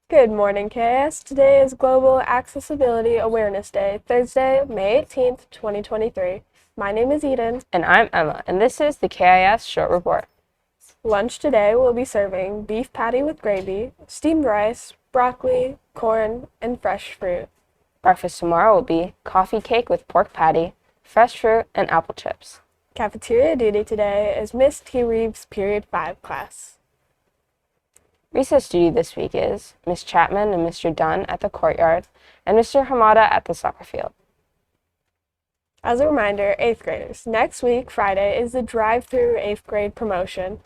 Good morning, KIS. Today is Global Accessibility Awareness Day, Thursday, May 18th, 2023. My name is Eden. And I'm Emma, and this is the KIS Short Report. Lunch today will be serving beef patty with gravy, steamed rice, broccoli, corn, and fresh fruit. Breakfast tomorrow will be coffee cake with pork patty, fresh fruit, and apple chips. Cafeteria duty today is Miss T. Reeves' Period 5 class. Recess duty this week is Miss Chapman and Mr. Dunn at the courtyard, and Mr. Hamada at the soccer field. As a reminder, 8th graders, next week, Friday, is the drive-through 8th grade promotion.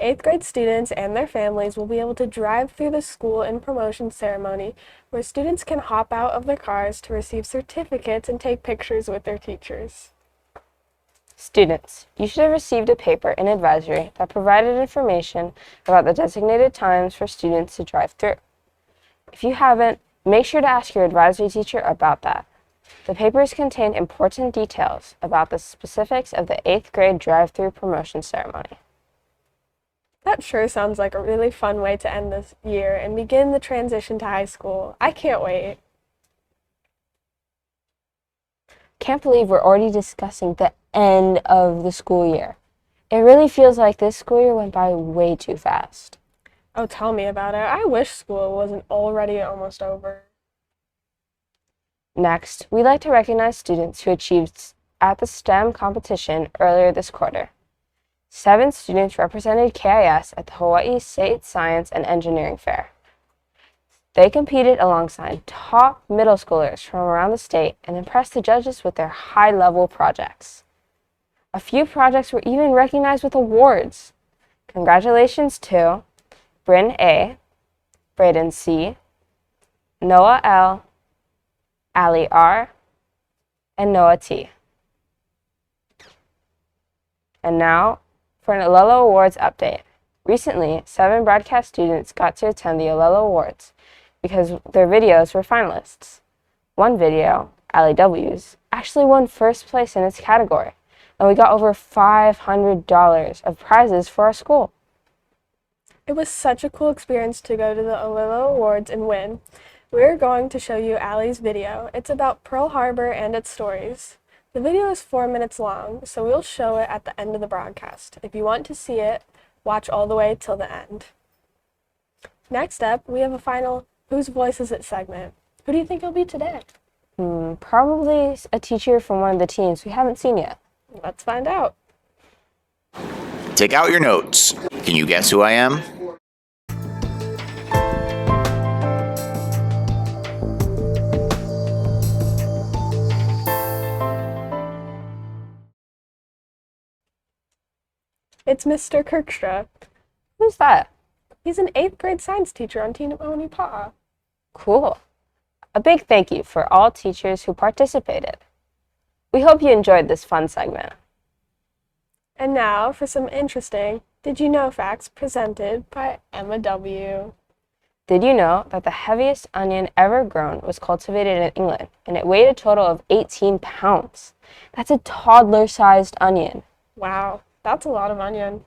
8th grade students and their families will be able to drive through the school in promotion ceremony, where students can hop out of their cars to receive certificates and take pictures with their teachers. Students, you should have received a paper in advisory that provided information about the designated times for students to drive through. If you haven't, make sure to ask your advisory teacher about that. The papers contain important details about the specifics of the 8th grade drive-through promotion ceremony. That sure sounds like a really fun way to end this year and begin the transition to high school. I can't wait. Can't believe we're already discussing the end of the school year. It really feels like this school year went by way too fast. Oh, tell me about it. I wish school wasn't already almost over. Next, we'd like to recognize students who achieved at the STEM competition earlier this quarter. 7 students represented KIS at the Hawaii State Science and Engineering Fair. They competed alongside top middle schoolers from around the state and impressed the judges with their high-level projects. A few projects were even recognized with awards. Congratulations to Bryn A., Braden C., Noah L., Ali R., and Noah T. And now for an Olelo Awards update. Recently, 7 broadcast students got to attend the Olelo Awards because their videos were finalists. One video, Ali W's, actually won first place in its category, and we got over $500 of prizes for our school. It was such a cool experience to go to the Olelo Awards and win. We're going to show you Allie's video. It's about Pearl Harbor and its stories. The video is 4 minutes long, so we'll show it at the end of the broadcast. If you want to see it, watch all the way till the end. Next up, we have a final Whose Voice Is It segment. Who do you think it'll be today? Probably a teacher from one of the teams we haven't seen yet. Let's find out. Take out your notes. Can you guess who I am? It's Mr. Kirkstra. Who's that? He's an 8th grade science teacher on Team Oni Pa'a. Cool. A big thank you for all teachers who participated. We hope you enjoyed this fun segment. And now for some interesting Did You Know facts presented by Emma W. Did you know that the heaviest onion ever grown was cultivated in England, and it weighed a total of 18 pounds? That's a toddler-sized onion. Wow, that's a lot of onion.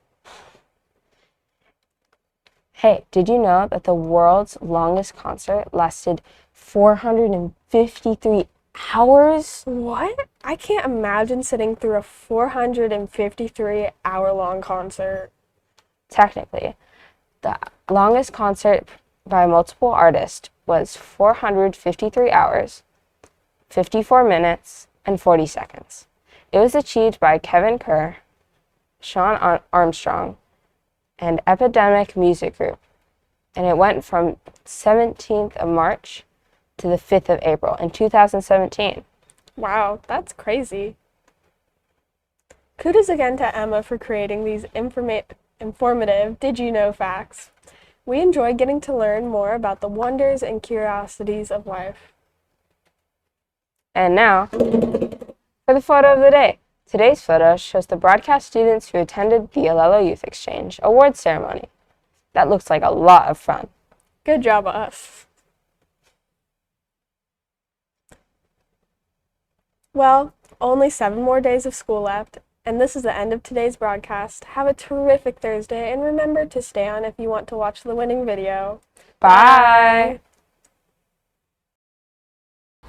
Hey, did you know that the world's longest concert lasted 453 hours? What? I can't imagine sitting through a 453-hour-long concert. Technically, the longest concert by multiple artists was 453 hours, 54 minutes, and 40 seconds. It was achieved by Kevin Kerr, Sean Armstrong, and Epidemic Music Group, and it went from 17th of March to the 5th of April in 2017. Wow, that's crazy. Kudos again to Emma for creating these informative Did You Know facts. We enjoy getting to learn more about the wonders and curiosities of life. And now, for the photo of the day. Today's photo shows the broadcast students who attended the Olelo Youth Exchange Awards ceremony. That looks like a lot of fun. Good job, us. Well, only 7 more days of school left, And this is the end of today's broadcast. Have a terrific Thursday, and remember to stay on if you want to watch the winning video. Bye.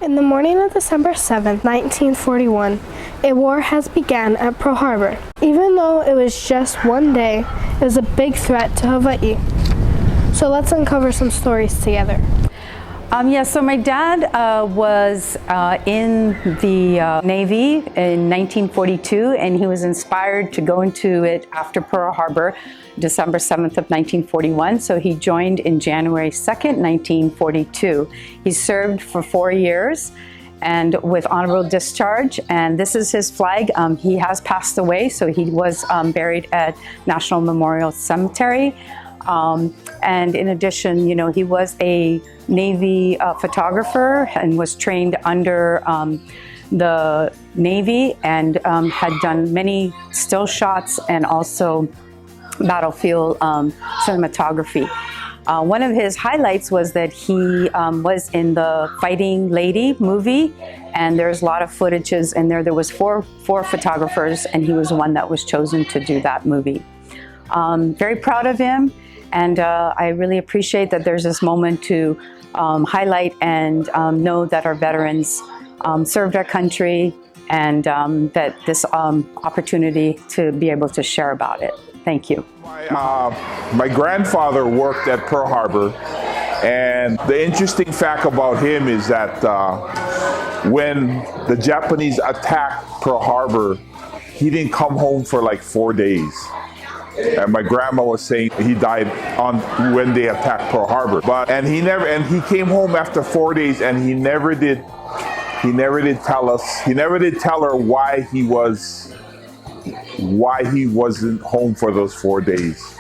In the morning of December 7th, 1941, a war has begun at Pearl Harbor. Even though it was just one day, it was a big threat to Hawaii. So let's uncover some stories together. So my dad was in the Navy in 1942, and he was inspired to go into it after Pearl Harbor, December 7th of 1941. So he joined in January 2nd, 1942. He served for 4 years and with honorable discharge, and this is his flag. He has passed away, so he was buried at National Memorial Cemetery. And in addition, he was a Navy photographer and was trained under the Navy and had done many still shots and also battlefield cinematography. One of his highlights was that he was in the Fighting Lady movie, and there's a lot of footages in there. There was four photographers, and he was one that was chosen to do that movie. Very proud of him. And I really appreciate that there's this moment to highlight and know that our veterans served our country, and that this opportunity to be able to share about it. Thank you. My grandfather worked at Pearl Harbor, and the interesting fact about him is that when the Japanese attacked Pearl Harbor, he didn't come home for like 4 days. And my grandma was saying he died when they attacked Pearl Harbor. And he came home after 4 days, and he never did tell her why he wasn't home for those 4 days.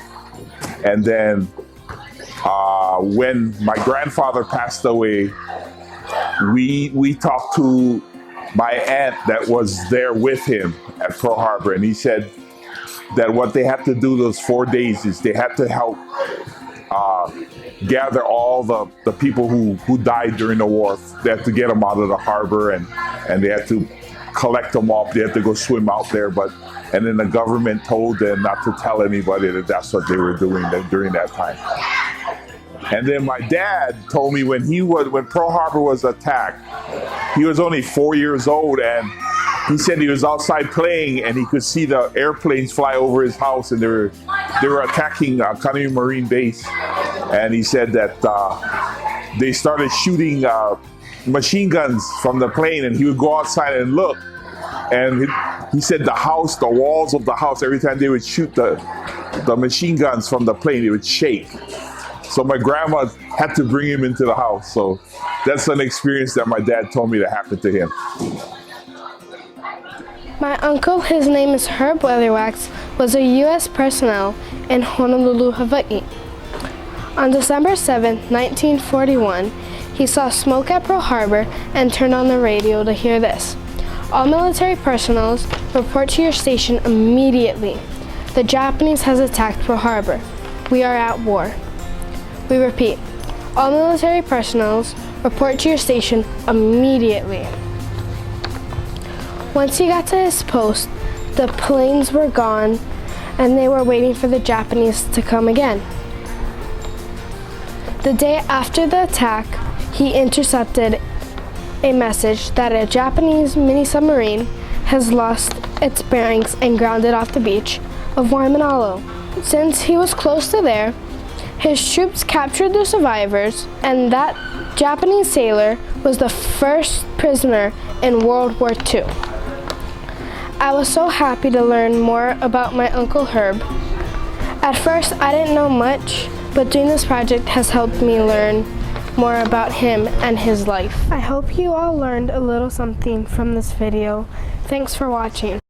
And then when my grandfather passed away, we talked to my aunt that was there with him at Pearl Harbor, and he said that what they had to do those 4 days is they had to help gather all the people who died during the war. They had to get them out of the harbor, and they had to collect them up. They had to go swim out there, and then the government told them not to tell anybody that that's what they were doing during that time. And then my dad told me when Pearl Harbor was attacked, he was only 4 years old, and he said he was outside playing and he could see the airplanes fly over his house, and they were attacking Kaneohe Marine Base. And he said that they started shooting machine guns from the plane, and he would go outside and look. And he said the walls of the house, every time they would shoot the machine guns from the plane, it would shake. So my grandma had to bring him into the house. So that's an experience that my dad told me that happened to him. My uncle, his name is Herb Weatherwax, was a U.S. personnel in Honolulu, Hawaii. On December 7, 1941, he saw smoke at Pearl Harbor and turned on the radio to hear this. All military personnel, report to your station immediately. The Japanese has attacked Pearl Harbor. We are at war. We repeat, all military personnel, report to your station immediately. Once he got to his post, the planes were gone and they were waiting for the Japanese to come again. The day after the attack, he intercepted a message that a Japanese mini-submarine has lost its bearings and grounded off the beach of Waimanalo. Since he was close to there, his troops captured the survivors, and that Japanese sailor was the first prisoner in World War II. I was so happy to learn more about my Uncle Herb. At first, I didn't know much, but doing this project has helped me learn more about him and his life. I hope you all learned a little something from this video. Thanks for watching.